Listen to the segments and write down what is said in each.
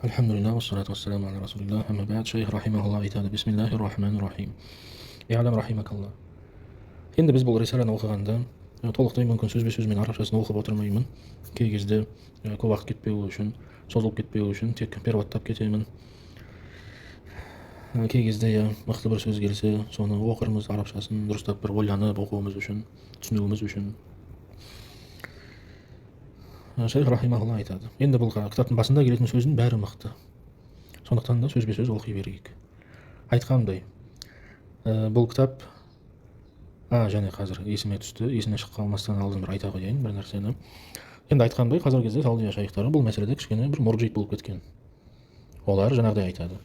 Alhamdulillah, wassalatu wassalamu ala rasulillah, amma ba'd. Shayx rahimahullah aytadi: Bismillahir rohmanir rohim. I'lam rahimakallah. Endi biz bu risalani o'qiganda to'liqday mumkin so'zma-so'z men arabchasini o'qib o'tirmayman. Key kezde ko'p vaqt ketpey uchun, sozilib ketpey uchun tek pervattab ketayman. Key kezde vaqti bir so'z kelsa, soni o'qirmiz arabchasini durustlab bir o'ylanib o'quvimiz uchun, tushunuvimiz uchun. Shayx rahimahullah aytadi: Endi bu kitobning basında kelgan so'zning bari maqti. So'ndaqdan da so'zma-so'z o'qiy beraylik. Aytganday, bu kitob және қазір есіме түсті, есіме шығып қалмастан алдын бір айта қояйын бір нәрсені. Енді айтқандай, қазіргі кезде Саудия шайхтары бұл мәселеде кішкене бір мұржит болып кеткен. Олар жаңағыдай айтады.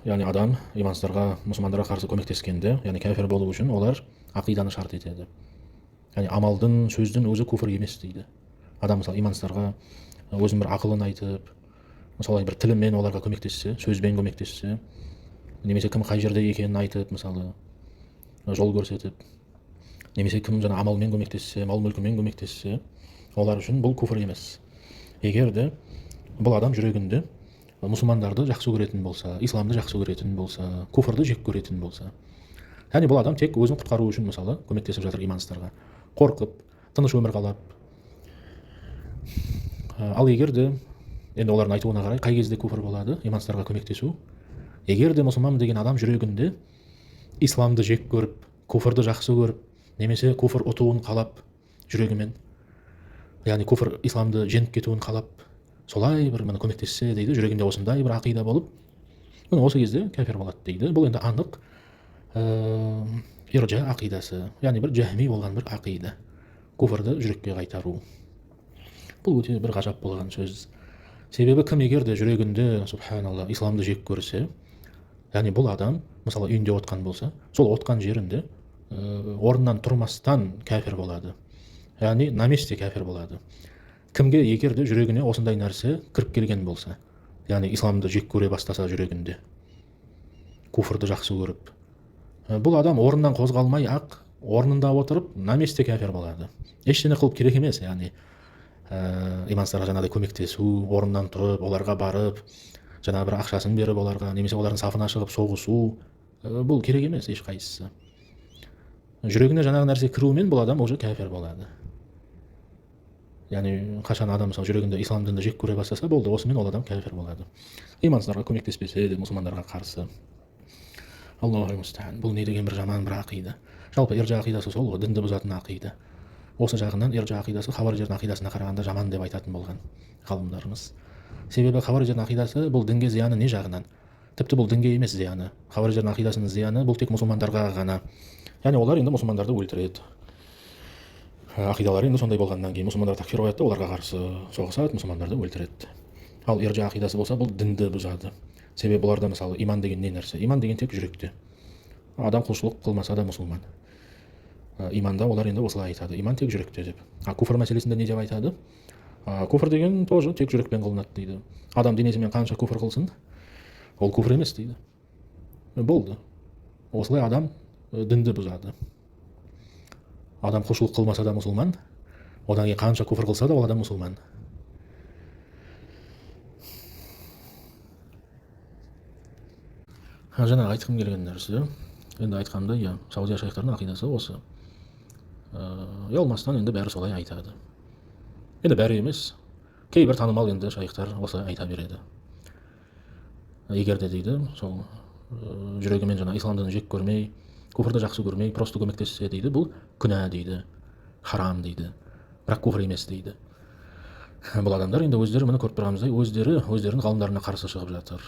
Яғни адам имансыздарға, мұсылмандарға қарсы көмектескенде, яғни кәфір болу үшін олар ақиданы шарт етеді. Яғни амалдың, сөздің өзі куфр емес дейді. Адам мысалы имансыздарға өзінің бір ақылын айтып, солай бір тілімен оларға көмектессе, сөзбен көмектессе, немесе кім қай жерде екенін айтып, мысалы жол көрсетіп, немесе кім жаңа амалмен көмектессе, мал мүлкімен көмектессе, олар үшін бұл куфр емес. Егер де бұл адам жүрегінде мұсылмандарды жақсы көретін болса, исламды жақсы көретін болса, куфрды жек көретін болса, яғни бұл адам тек өзін құтқару үшін мысалы көмектесіп жатыр имансыздарға, қорқып, тыныш өмір қалап. Ал егер де енді олардың айтуына қарай қай кезде куфр болады имансыздарға көмектесу? Егер де мұсылман деген адам жүрегінде исламды жек көріп, куфрды жақсы көріп, немесе куфр ұтуын қалап жүрегімен, яғни куфр исламды жеңіп кетуін қалап, солай бір мені көмектессе дейді, жүрегінде осындай бір ақида болып, міне осы кезде кәфір болады дейді. Бұл енді анық иржа ақидасы, яғни бір жахми болған бір ақида, куфрды жүрекке қайтару. Бұл өте бір ғажап болған сөз. Себебі кім егер де жүрегінде, субханалла, исламды жек көрсе, яғни бұл адам мысалы үйінде отқан болса, сол отқан жерінде орнынан тұрмастан кәфір болады. Яғни на месте кәфір болады. Кімге егер де жүрегіне осындай нәрсе кіріп келген болса, яғни исламды жек көре бастаса жүрегінде, куфрды жақсы көріп, бұл адам орнынан қозғалмай ақ орнында отырып на месте кәфір болады. Ештеңе қылып керек емес, яғни имансыздарға жаңағыдай көмектесу, орнынан тұрып, оларға барып, жаңа бір ақшасын беріп оларға, немесе олардың сафына шығып соғысу, бұл керек емес ешқайсысы. Жүрегіне жаңағы нәрсе кіруімен бұл адам уже кәфір болады. Яғни қашан адам мысалы жүрегінде ислам дінді жек көре бастаса, болды, осымен ол адам кәфір болады. Имансыздарға көмектеспесе де мұсылмандарға қарсы. Аллаху мустаан. Бұл не деген бір жаман бір ақида. Жалпы иржа ақидасы сол ғой, дінді бұзатын ақида. Осы жағынан иржа ақидасы хаварижердің ақидасына қарағанда жаман деп айтатын болған ғалымдарымыз. Себебі хаварижердің ақидасы бұл дінге зияны не жағынан? Тіпті бұл дінге емес зияны. Хаварижердің ақидасының зияны бұл тек мұсылмандарға ғана. Яғни олар енді мұсылмандарды өлтіреді. Ақидалары енді сондай болғаннан кейін мұсылмандар такфир қояды, оларға қарсы соғысады, мұсылмандарды өлтіреді. Ал иржа ақидасы болса бұл дінді бұзады. Себебі бұларда мысалы иман деген не нәрсе? Иман деген тек жүректе. Адам құлшылық қылмаса да мұсылман. Иманда олар енді осылай айтады, иман тек жүректе деп. Куфр мәселесінде не деп айтады? Куфр деген тоже тек жүрекпен қылынады дейді. Адам денесімен қанша куфр қылсын, ол куфр емес дейді. Болды. Осылай адам дінді бұзады. Адам құлшылық қылмаса да мұсылман, одан кейін қанша куфр қылса да ол адам мұсылман. Жаңа айтқым келген нәрсе, енді айтқанда, Саудия шайхтарының ақидасы осы. Ұялмастан енді бәрі солай айтады. Енді бәрі емес, кейбір танымал енді шайхтар осы айта береді. Егер де дейді, сол жүрегімен жаңа исламды жек көрмей, куфрды жақсы көрмей, просто көмектессе дейді, бұл күнә дейді, харам дейді, бірақ куфр емес дейді. Бұл адамдар енді өздері мені көріп тұрғанымыздай, өздерінің ғалымдарына қарсы шығып жатыр.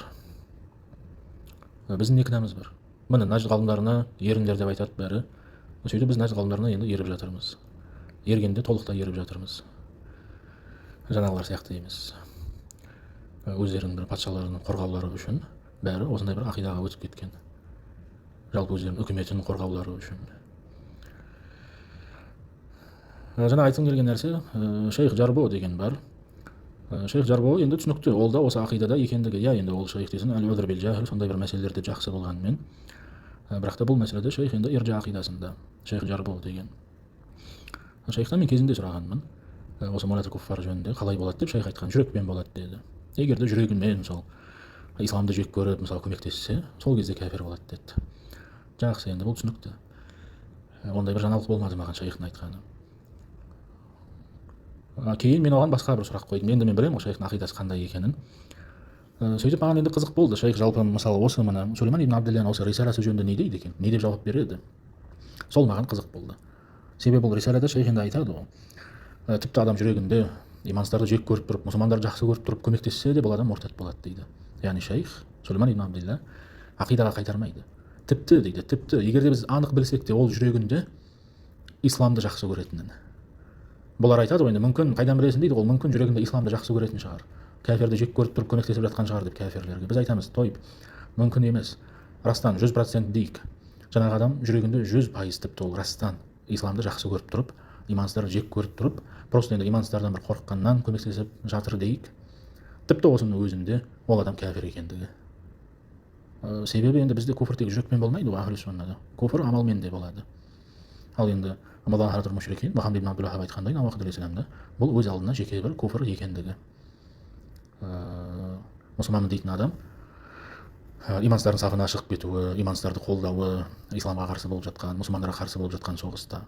Біздің не кінәміз бар? Міне нәжд ғалымдарына еріңдер деп айтады бәрі. Сөйтіп біз нәжд ғалымдарына енді еріп жатырмыз. Ергенде толықтай еріп жатырмыз. Жаңағылар сияқты емес. Өздерінің бір патшаларының қорғаулары үшін бәрі осындай бір ақидаға өтіп кеткен. Жалпы өздерінің үкіметін қорғаулары үшін. Жаңа айтқым келген нәрсе, Шейх Жарбо деген бар. Шейх Жарбо енді түсінікті, ол да осы ақидада екендігі. Енді ол шейх десін, әл-удр бил жахил, сондай бір мәселелерде жақсы болғанымен. Бірақ та бұл мәселеде шейх енді иржа ақидасында, Шейх Жарбо деген. Шейхтан мен кезінде сұрағанмын. осы мурат куффар жөнінде қалай болады деп шайх айтқан, жүрекпен болады деді. Егер де жүрегімен мысалы исламды жек көріп мысалы көмектессе, сол кезде кәфір болады деді. Жақсы, енді бұл түсінікті. Ондай бір жаңалық болмады маған шайхтың айтқаны. Кейін мен оған басқа бір сұрақ қойдым. Енді мен білемін ғой шайхтың ақидасы қандай екенін. Сөйтіп маған енді қызық болды. Шайх жалпы мысалы осы мына Сулейман ибн Абдилланың осы рисаласы жөнінде не дейді екен? Не деп жауап береді? Сол маған қызық болды. Себебі бұл рисалада шайх енді айтады ғой. Тіпті адам жүрегінде имансыздарды жек көріп тұрып, мұсылмандарды жақсы көріп тұрып көмектессе де бұл адам мұртат болады дейді. Яғни шайх Сулейман ибн Абдилла ақидаға қайтармайды. Тіпті дейді, тіпті егер де біз анық білсек те ол жүрегінде исламды жақсы көретінін. Бұлар айтады ғой, енді мүмкін қайдан білесің дейді, ол мүмкін жүрегінде исламды жақсы көретін шығар. Кәфирді жек көріп тұрып көмектесіп жатқан шығар деп кәфирлерге. Біз айтамыз, тойып, мүмкін емес. Растан 100% дейік. Жаңағы адам жүрегінде 100% тіпті ол растан исламды жақсы көріп тұрып, имансыздарды жек көріп тұрып, просто енді имансыздардан бір қорыққаннан көмектесіп жатыр дейік. Тіпті осының өзінде ол адам кәфир екендігі. Себебі енді бізде куфр тек жүрекпен болмайды ғой, ахли суннада. Куфр амалмен де болады. Ал енді мудаһаратул мушрикин, Мұхаммад ибн Абдул Вахаб айтқандай, Науақид алейхиссаламда, бұл өз алдына жеке бір куфр екендігі. Мұсылманмын дейтін адам имансыздардың сafына шығып кетуі, имансыздарды қолдауы, исламға қарсы болып жатқан, мұсылмандарға қарсы болып жатқан соғыста.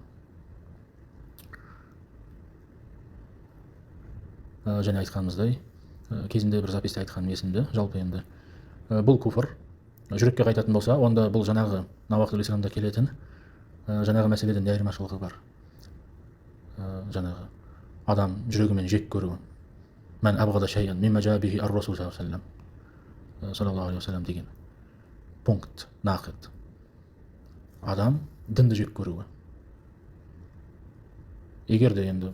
Және айтқанымыздай, кезінде бір записте айтқаным есімде, жалпы енді бұл куфр жүрекке қайтатын болса, онда бұл жаңағы Науақид алейхиссаламда келетін жаңағы мәселеден не айырмашылығы бар? Жаңағы адам жүрегімен жек көруі. Мән абғада шайан мимма жаа бихи ар-расул саллаллаху алейхи вассалам деген пункт, нақид. Адам дінді жек көруі. Егер де енді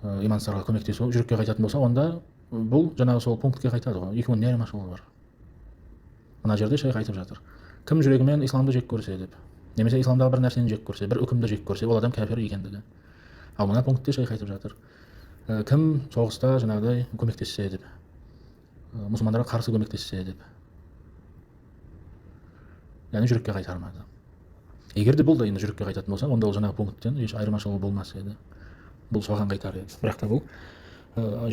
имансыздарға көмектесу жүрекке қайтатын болса, онда бұл жаңағы сол пунктке қайтады ғой. Екеуінің не айырмашылығы бар? Мына жерде шайх айтып жатыр. Кім жүрегімен исламды жек көрсе деп, немесе исламдағы бір нәрсені жек көрсе, бір үкімді жек көрсе, ол адам кәфир екендігі. Ал мына пунктте шайх айтып жатыр. Кім соғыста жаңағыдай көмектессе деп, мұсылмандарға қарсы көмектессе деп, яғни жүрекке қайтармады. Егер де бұл да енді жүрекке қайтатын болса, онда ол жаңағы пункттен еш айырмашылығы болмас еді. Бұл соған қайтар еді. Бірақ та бұл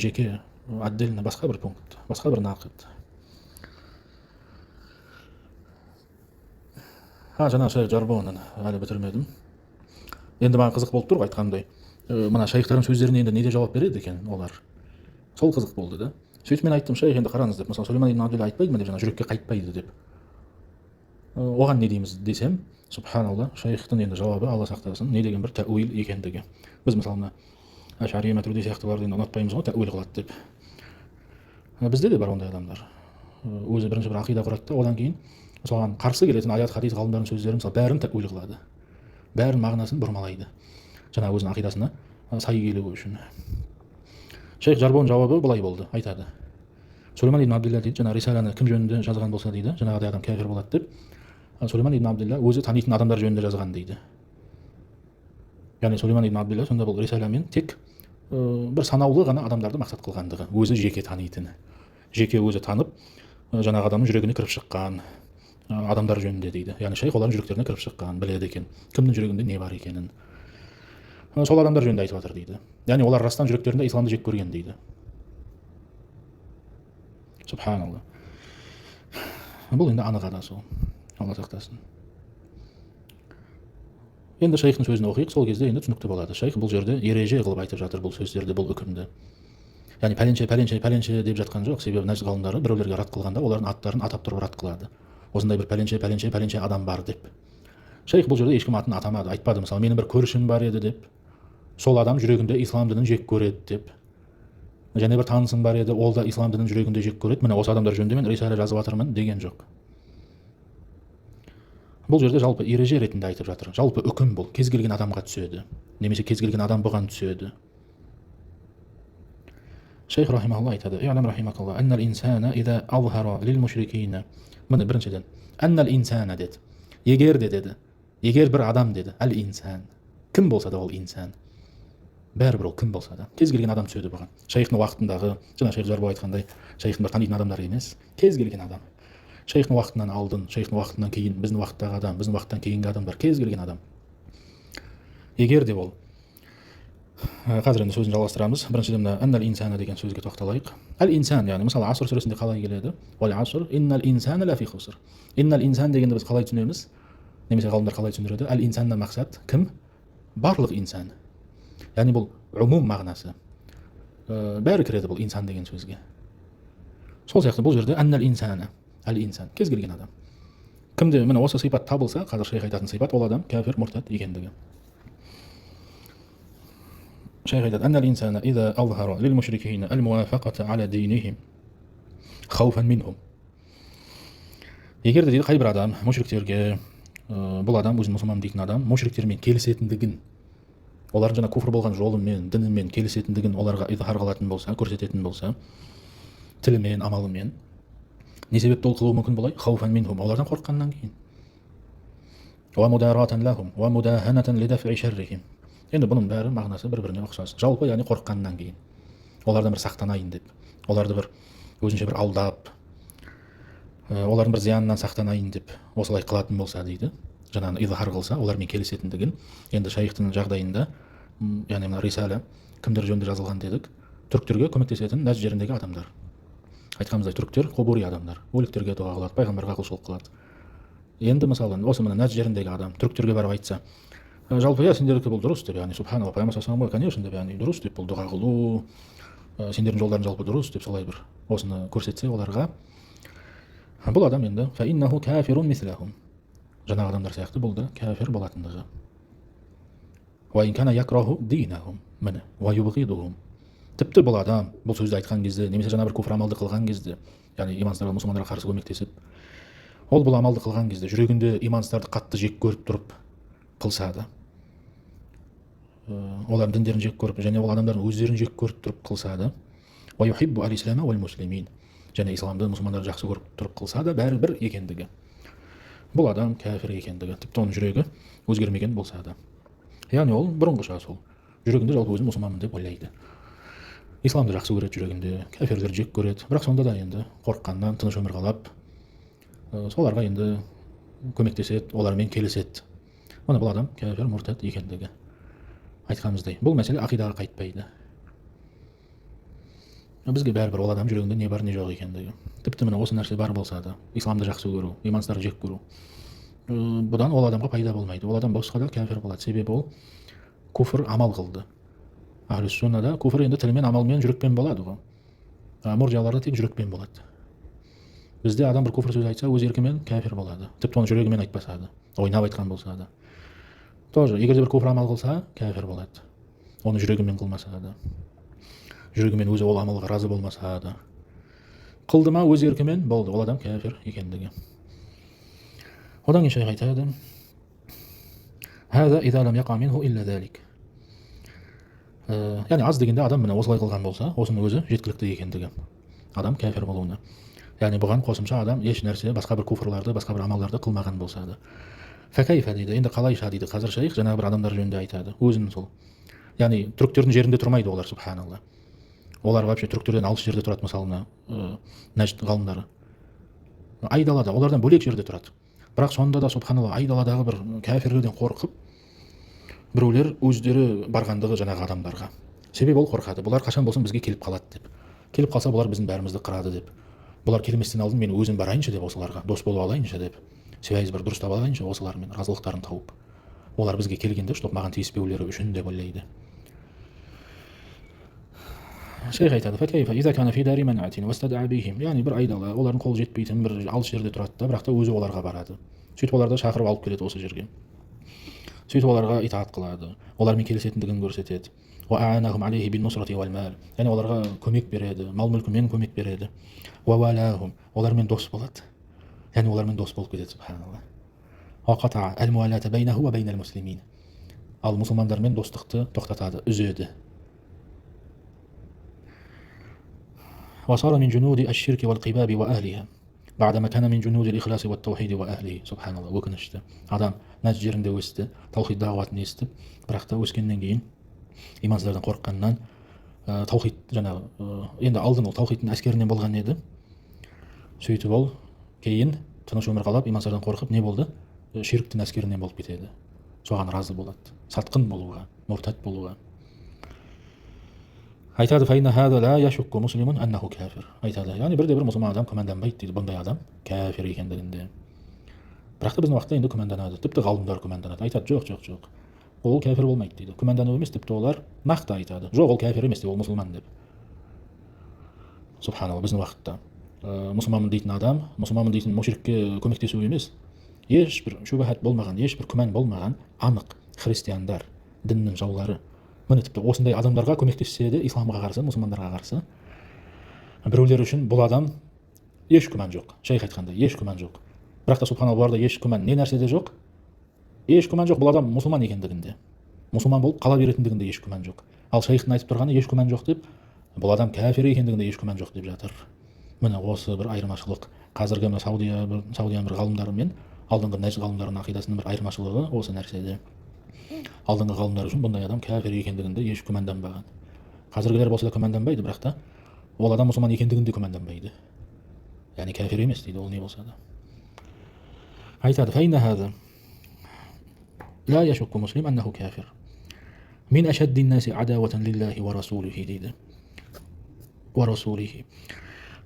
жеке отдельно басқа бір пункт, басқа бір нақид. Жаңа шайх Жарбонын әлі бітірмедім. Енді маған қызық болып тұр ғой айтқандай. Мына шайхтардың сөздеріне енді неде жауап береді екен олар. Сол қызық болды да. Сөйтіп мен айттым, шайх енді қараңыз деп, мысалы Сулейман ибн Абдилла айтпайды ма деп, жаңа жүрекке қайтпайды деп. Оған не дейміз десем, субханалла, шайхтың енді жауабы, Алла сақтасын, не деген бір тәуил екендігі. Біз мысалы мына Ашари Матурidi сияқтыларды енді ұнатпаймыз ғой, тәуил қылады деп. Бізде де бар ондай адамдар. Өзі бірінші бір ақида құрады да, одан кейін соған қарсы келетін аят, хадис ғалымдарының сөздері мысалы бәрін тәуил қылады. Бәрін мағынасын бұрмалайды. Жаңа өзінің ақидасына сай келуі үшін. Шейх Жарбон жауабы былай болды, айтады. Сулейман ибн Абдилла дейді, жаңа рисаланы кім жөнінде жазған болса дейді, жаңағыдай адам кәфир болады деп. Сулейман ибн Абдилла өзі танитын адамдар жөнінде жазған дейді. Яғни Сулейман ибн Абдилла сонда бұл рисаламен тек бір санаулы ғана адамдарды мақсат қылғандығы, өзі жеке танитыны, жеке өзі танып, жаңағы адамның жүрегіне кіріп шыққан адамдар жөнінде дейді. Яғни шайх олардың жүректеріне кіріп шыққан, біледі екен, кімнің жүрегінде не бар екенін. Сол адамдар жөнінде айтып жатыр дейді. Яғни олар растан жүректерінде исламды жек көрген дейді. Субханалла. Бұл енді анық ада сол. Алла сақтасын. Енді шайхтың сөзін оқиық, сол кезде енді түсінікті болады. Шайх бұл жерде ереже қылып айтып жатыр бұл сөздерді, бұл үкімді. Яғни пәленше деп жатқан жоқ. Себебі нәжіс ғалымдары біреулерге рад қылғанда олардың аттарын атап тұрып рад қылады. Осындай бір пәленше адам бар деп. Шайх бұл жерде ешкім атын атамады, айтпады. Мысалы, менің бір көршім бар еді деп. Сол адам жүрегінде ислам дінін жек көреді деп. Және бір танысым бар еді, ол да ислам дінін жүрегінде жек көреді. Міне осы адамдар жөнінде мен рисала жазып жатырмын деген жоқ. Бұл жерде жалпы ереже ретінде айтып жатыр. Жалпы үкім бұл, кез келген адамға түседі, немесе кез келген адам бұған түседі. Шейх рахимахулла айтады: "И'лам рахимакалла, аннал инсана иза азхара лил мушрикина." Міне біріншіден, аннал инсана деді. Егер де деді. Егер бір адам деді, ал инсан. Кім болса да ол инсан. Бәрібір ол кім болса да, кез келген адам түседі бұған. Шейхтің уақытындағы, жаңа шейх Жарбо айтқандай, шейхтің бір танитын адамдар емес, кез келген адам. Шейхтің уақытынан алдын, шейхтің уақытынан кейін, біздің уақыттағы адам, біздің уақыттан кейінгі адамдар, кез келген адам. Егер де ол Қазір енді сөзін жалғастырамыз. Біріншіден мына аннал инсана деген сөзге тоқталайық. Әл инсан, яғни мысалы аср сүресінде қалай келеді? Уал аср иннал инсана лафи хуср. Иннал инсан дегенді біз қалай түсінеміз? Немесе ғалымдар қалай түсіндіреді? Әл инсаннан мақсат кім? Барлық инсан. Яғни бұл умум мағынасы. Бәрі кіреді бұл инсан деген сөзге. Сол сияқты бұл жерде аннал инсана, әл инсан, кез келген адам. Кімде міне осы сипат табылса, қазір шейх айтатын сипат, ол адам кәфір, мұртат екендігі. شيخ يقول أن الإنسان إذا أظهر للمشركين الموافقة على دينهم خوفا منهم. Егер де дейді қайбір адам мушриктерге, бұл адам өзін мұсылман дейтін адам мушриктермен келісетіндігін, олардың жаңа куфр болған жолымен, дінімен келісетіндігін оларға изхар қылатын болса, көрсететін болса, тілімен, амалымен, не себепті ол қылуы мүмкін болай? Хауфан минхум, олардан қорыққаннан кейін. Ва мударатан лахум, ва мудаханатан лидафи шаррихим. Енді бұның бәрі мағынасы бір-біріне ұқсас. Жалпы, яғни қорыққаннан кейін. Олардан бір сақтанайын деп, оларды бір өзінше бір алдап, олардың бір зиянынан сақтанайын деп осылай қылатын болса дейді. Жаңағы изхар қылса, олармен келісетіндігін. Енді шайхтың жағдайында, яғни мына рисала кімдер жөнінде жазылған дедік? Түріктерге көмектесетін нәжд жеріндегі адамдар. Айтқанымыздай, түріктер қобури адамдар, өліктерге дұға қылады, пайғамбарға құлшылық қылады. Енді мысалы осы мына нәжд жеріндегі адам түріктерге барып айтса, жалпы сендердікі бұл дұрыс деп, яғни субханалла, пайғамбар саллаллаху алейхи ва саллям, конечно деп, яғни дұрыс деп, бұл дұға қылу, сендердің жолдарың жалпы дұрыс деп солай бір осыны көрсетсе оларға, бұл адам енді фаиннаху кафирун мислахум, жаңағы адамдар сияқты бұл да кәфір болатындығы. Ва ин кана якраху динахум, міне, ва юбғидухум. Тіпті бұл адам бұл сөзді айтқан кезде, немесе жаңа бір куфр амалды қылған кезде, яғни имансыздарға, мұсылмандарға қарсы көмектесіп, ол бұл амалды қылған кезде жүрегінде имансыздарды қатты жек көріп тұрып қылса да, олардың діндерін жек көріп, және ол адамдардың өздерін жек көріп тұрып қылса да, ва юхиббу ал-ислама уал муслимин, және исламды, мұсылмандарды жақсы көріп тұрып қылса да, бәрі бір екендігі. Бұл адам кәфір екендігі, тіпті оның жүрегі өзгермеген болса да. Яғни ол бұрынғыша сол жүрегінде жалпы өзін мұсылманмын деп ойлайды. Исламды жақсы көреді жүрегінде, кәфирлерді жек көреді, бірақ сонда да енді қорыққаннан тыныш өмір қалап, соларға енді көмектеседі, олармен келіседі. Мына бұл адам кәфір, мұртат екендігі. Айтқанымыздай, бұл мәселе ақидаға қайтпайды. Бізге бәрібір ол адам жүрегінде не бар, не жоқ екендігі. Тіпті міне осы нәрсе бар болса да, исламды жақсы көру, имансыздарды жек көру, бұдан ол адамға пайда болмайды. Ол адам босқа да кәфір болады. Себебі ол куфр амал қылды. Ахлу суннада куфр енді тілмен, амалмен, жүрекпен болады ғой. Муржияларда тек жүрекпен болады. Бізде адам бір куфр сөз айтса, өз еркімен кәфір болады. Тіпті оны жүрегімен айтпаса да, ойнап айтқан болса да. Тоже, егер де бір куфр амал қылса, кәфір болады. Оны жүрегімен қылмаса да, жүрегімен өзі ол амалға разы болмаса да, қылды ма өз еркімен, болды, ол адам кәфір екендігі. Одан кейін шайх айтады, «Хаза иза лам яқа минху илля залик». Яғни аз дегенде адам міне осылай қылған болса, осының өзі жеткілікті екендігі, адам кәфір болуына. Яғни бұған қосымша адам еш нәрсе, басқа бір куфрларды, басқа бір амалдарды қылмаған болса да. Фәкайфа дейді, енді қалайша дейді, қазір шайх жаңағы бір адамдар жөнінде айтады, өзін сол. Яғни түріктердің жерінде тұрмайды олар, субханалла. Олар вообще түріктерден алыс жерде тұрады, мысалына нәжд ғалымдары. Айдалада, олардан бөлек жерде тұрады. Бірақ сонда да, субханалла, айдаладағы бір кәфірлерден қорқып, біреулер өздері барғандығы жаңағы адамдарға. Себебі ол қорқады, бұлар қашан болсын бізге келіп қалады деп. Келіп қалса бұлар біздің бәрімізді қырады деп. Бұлар келместен алдын мен өзім барайыншы деп, осыларға дос болып алайыншы деп. Связь бір дұрыстап алайыншы осылармен, разылықтарын тауып. Олар бізге келгенде, чтоб маған тиіспеулері үшін деп ойлайды. Шейх айтады, факайфа иза кана фи дари манатин вастад'a бихим. Яғни бір айдала, олардың қол жетпейтін бір алыс жерде тұрады да, бірақ та өзі оларға барады. Сөйтіп оларды шақырып алып келеді осы жерге. Сөйтіп оларға итаат қылады, олармен келісетіндігін көрсетеді. Ва а'анахум алейхи бин нусрати вал мал. Яғни оларға көмек береді, мал-мүлкімен көмек береді. Ва валахум, олармен дос болады. Яғни олармен дос болып кетеді, субханалла. Ва қата'a ал-муалата байнаху ва байнал муслимин. Ал мұсылмандармен достықты тоқтатады, үзеді. وصار من جنود الشرك والقباب وأهلها بعدما كان من جنود الإخلاص والتوحيد وأهله. سبحان الله. өкінішті адам нәжд жерінде өсті, таухид дағуатын естіп, бірақ та өскеннен кейін имансыздардан қорыққаннан таухид жаңағы енді алдын ол таухидтың әскерінен болған еді. Сөйтіп ол кейін тыныш өмір қалап, имансыздардан қорқып не болды? Ширктің әскерінен болып кетеді. Соған разы болады. Сатқын болуға, мұртат болуға. Айтады файна хада ла яшукку муслимун аннаху кафир. Айтады, яғни бірде бір мұсылман адам күмәнданбайды дейді бұндай адам кәфир екендігінде. Бірақ та біздің уақытта енді күмәнданады, тіпті ғалымдар күмәнданады. Айтады, жоқ, ол кәфір болмайды дейді. Күмәндану емес, тіпті олар нақты айтады, жоқ, ол кәфір емес деп, ол мұсылман деп. Субханалла, біздің уақытта мұсылманмын дейтін адам, мұсылманмын дейтін мушрикке көмектесу емес, ешбір шубахат болмаған, ешбір күмән болмаған анық христиандар, діннің жаулары, міне тіпті осындай адамдарға көмектессе де, исламға қарсы, мұсылмандарға қарсы, біреулер үшін бұл адам еш күмән жоқ, шейх айтқандай еш күмән жоқ. Бірақ та субханалла, бұларда еш күмән не нәрседе жоқ, еш күмән жоқ, бұл адам мұсылман екендігінде, мұсылман болып қала беретіндігінде еш күмән жоқ. Ал шейхтің айтып тұрғаны еш күмән жоқ деп, бұл адам кәфир екендігінде еш күмән жоқ деп жатыр. Міне осы бір айырмашылық. Қазіргі мына Саудияның бір ғалымдары мен алдыңғы нәжд ғалымдарының ақидасының бір айырмашылығы осы нәрседе. Алдыңғы ғалымдар үшін бұндай адам кәфир екендігінде еш күмәнданбаған. Қазіргілер болса да күмәнданбайды, бірақ та ол адам мұсылман екендігінде күмәнданбайды. Яғни кәфир емес дейді, ол не болса да. Айтады, файна хаза ла яшукку муслим аннаху кафир. Мин ашаддин наси адаватан лиллахи ва расулихи дейді. Ва расулихи.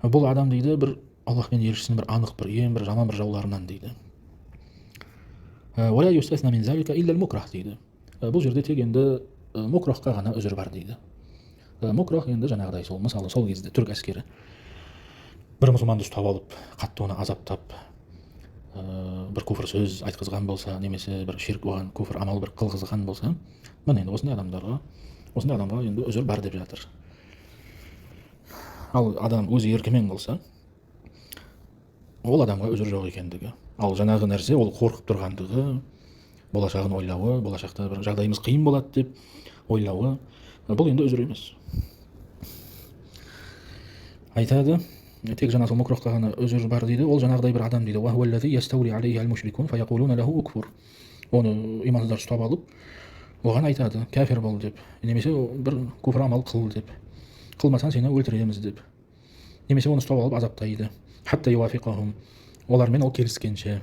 Бұл адам дейді бір Аллах пен елшісінің бір анық бір ең бір жаман бір жауларынан дейді. Ва ла юстасна мин залика илля ал-мукрах дейді. Бұл жерде тек енді мукрахқа ғана үзір бар дейді. Мукрах енді жаңағыдай сол, мысалы сол кезде түрік әскері бір мұсылманды ұстап алып, қатты оны азаптап, бір күфір сөз айтқызған болса, немесе бір ширк оған күфір амал бір қылғызған болса, міне енді осындай адамға енді үзір бар деп жатыр. Ал адам өз еркімен қылса, ол адамға үзір жоқ екендігі. Ал жаңағы нәрсе ол қорқып тұрғандығы, болашағын ойлауы, болашақта бір жағдайымыз қиын болады деп ойлауы, бұл енді үзір емес. Айтады, тек жаңа сол мукрохқа ғана үзір бар дейді, ол жаңағыдай бір адам дейді. Оны имансыздар ұстап алып, оған айтады, кәфір бол деп, немесе бір күфір амал қыл деп, қылмасаң сені өлтіреміз деп, немесе оны ұстап алып азаптайды. Олармен ол келіскенше,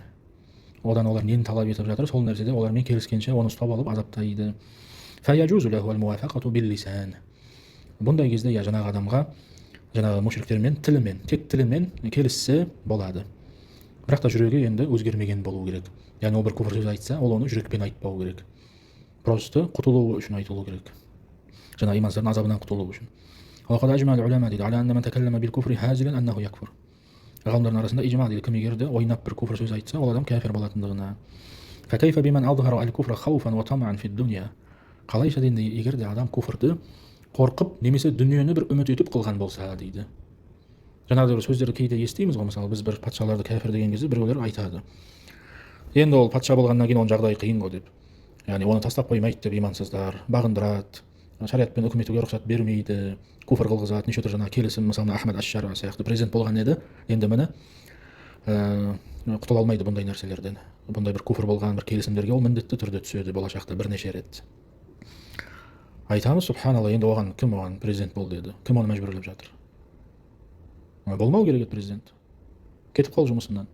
одан олар нені талап етіп жатыр, сол нәрседе олармен келіскенше оны ұстап алып азаптайды. Бұндай кезде жаңағы адамға, жаңағы мушриктермен тілімен, тек тілімен келіссе болады. Бірақ та жүрегі енді өзгермеген болу керек. Яғни ол бір күфір сөз айтса, ол оны жүрекпен айтпау керек. Просто құтылуы үшін айтылу керек. Жаңағы имансыздардың азабынан құтылу үшін. Ғалымдардың арасында ижма дейді, кім егер де ойнап бір күфір сөз айтса, ол адам кәфір болатындығына. Қалайша дейді, егер де адам күфірді қорқып, немесе дүниені бір үміт етіп қылған болса дейді. Жаңағыдай бір сөздерді кейде естиміз ғой, мысалы біз бір патшаларды кәфір деген кезде біреулер айтады. Енді ол патша болғаннан кейін оның жағдайы қиын ғой деп. Яғни оны тастап қоймайды деп имансыздар, бағындырады, шариатпен үкім етуге рұқсат бермейді, күфір қылғызады, неше түрлі жаңағы келісім, мысалы Ахмад аш-Шара сияқты президент болған еді, енді міне құтыла алмайды бұндай нәрселерден. Бұндай бір күфір болған бір келісімдерге ол міндетті түрде түседі болашақта бірнеше рет. Айтамыз, субханалла, енді кім оған президент бол деді, кім оны мәжбүрлеп жатыр? Болмау керек еді президент, кетіп қал жұмысынан,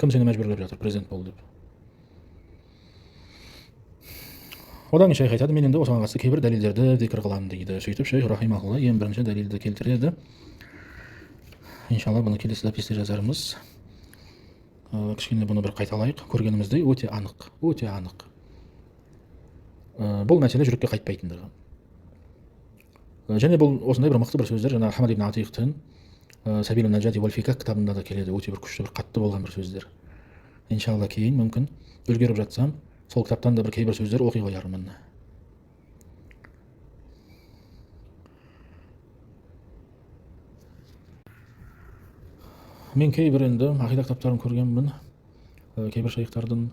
кім сені мәжбүрлеп жатыр президент бол деп. Одан кейін шейх айтады, мен енді осыған қатысты кейбір дәлелдерді зикр қыламын дейді. Сөйтіп шейх рахимахулла ең бірінші дәлелді келтіреді. Иншалла бұны келесі записте жазармыз. Кішкене бұны бір қайталайық. Көргеніміздей өте анық, өте анық. Бұл мәселе жүрекке қайтпайтындығы. Және бұл осындай бір мықты бір сөздер, жаңа Хамад ибн Атиқтың Сабилун наджати вал фиках кітабында да келеді, өте бір күшті, бір қатты болған бір сөздер. Иншалла кейін мүмкін үлгеріп жатсам, сол кітаптан да бір кейбір сөздер оқи қоярмын. Мен кейбір енді ақида кітаптарын көргенмін, кейбір шейхтардың,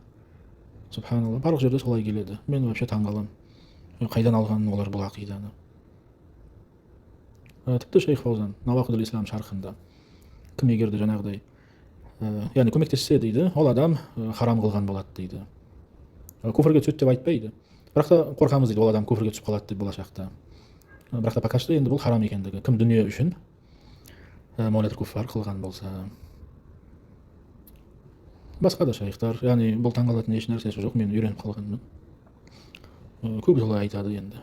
субханалла, барлық жерде солай келеді. Мен вообще таңғаламын, қайдан алған олар бұл ақиданы. Тіпті шейх Фаузан Навақидул Ислам шархында кім егерде жаңағыдай, яғни көмектессе дейді, ол адам харам қылған болады дейді. Күфірге түседі деп айтпайды, бірақ та қорқамыз дейді, ол адам күфірге түсіп қалады деп болашақта. Бірақ та покажды енді бұл харам екендігі, кім дүние үшін мауляд күфар қылған болса. Басқа да шейхтар, яғни бұл таңғалатын еш нәрсесі жоқ, мен үйреніп қалғанмын. Көбі солай айтады енді.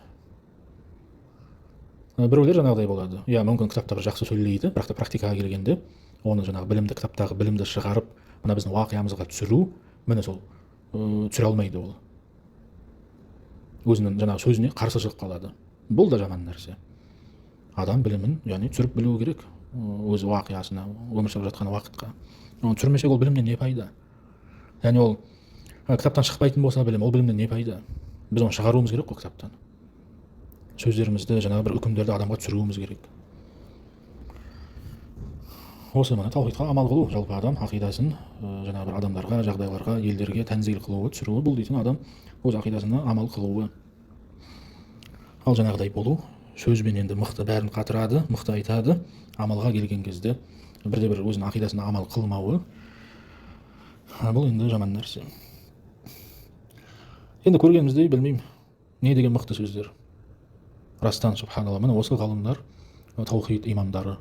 Біреулер жаңағыдай болады. Иә, мүмкін кітапта бір жақсы сөйлейді, бірақ та практикаға келгенде оны жаңағы білімді, кітаптағы білімді шығарып, мына біздің уақиямызға түсіру, міне сол түсіре алмайды ол. Өзінің жаңағы сөзіне қарсы шығып қалады. Бұл да жаман нәрсе. Адам білімін, яғни түсіріп білуі керек өз уақиясына, өмір сүріп жатқан уақытқа. Оны түсірмесек, ол білімнен не пайда? Яғни ол кітаптан шықпайтын болса білім, ол білімнен не пайда? Біз оны шығаруымыз керек қой кітаптан. Сөздерімізді, жаңағы бір үкімдерді адамға түсіруіміз керек. Осы мына таухидқа амал қылу, жалпы адам ақидасын жаңағы бір адамдарға, жағдайларға, елдерге тәнзил қылуы, түсіруі, бұл дейтін адам өз ақидасына амал қылуы. Ал жаңағыдай болу, сөзбен енді мықты бәрін қатырады, мықты айтады, амалға келген кезде бірде бір өзінің ақидасына амал қылмауы, бұл енді жаман нәрсе. Енді көргеніміздей, білмеймін, не деген мықты сөздер. Растан, субханалла, міне осы ғалымдар, таухид имамдары,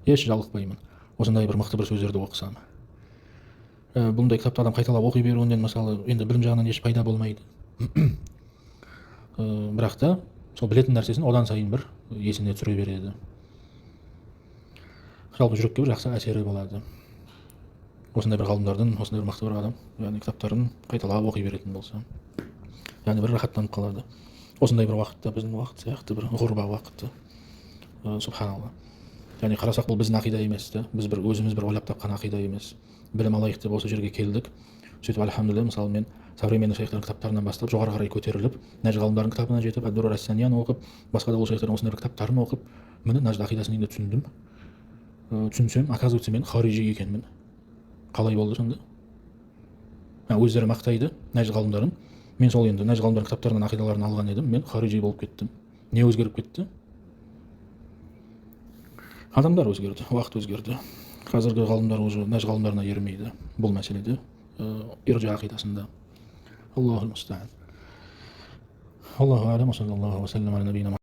еш жалықпаймын. Осындай бір мықты бір сөздерді оқысам. Бұндай кітапты адам қайталап оқи беруінен мысалы енді білім жағынан еш пайда болмайды. Бірақ та сол білетін нәрсесін одан сайын бір есіне түсіре береді. Жалпы жүрекке бір жақсы әсері болады. Осындай бір ғалымдардың, осындай бір мықты бір адам, яғни кітаптарын қайталап оқи беретін болса, яғни бір рахаттанып қалады. Осындай бір уақытта, біздің уақыт сияқты бір ғұрба уақыты, субханалла. Яғни қарасақ, бұл біздің ақида емес, біз бір өзіміз бір ойлап тапқан ақида емес. Білім алайық деп осы жерге келдік. Сөйтіп альхамдулилля, мысалы мен современный шейхтердің кітаптарынан бастап жоғары қарай көтеріліп, нәжд ғалымдардың кітабына жетіп, ад-дур ар-рассанияны оқып, басқа да ол шейхтердің осындай бір кітаптарын оқып, міне нәжд ақидасын енді түсіндім. Түсінсем, оказывается, мен хариджи екенмін. Қалай болды сонда? Өздері мақтайды нәжд ғалымдарын. Мен сол енді нәжд ғалымдардың кітаптарынан ақидаларын алған едім, мен хариджи болып кеттім. Не өзгеріп кетті? Адамдар өзгерді, уақыт өзгерді. Қазіргі ғалымдар уже нәжд ғалымдарына ермейді бұл мәселеде, ирджа ақидасында. Аллаху мустаан. Аллаху алям, саллаллаху ва саллям аля набийина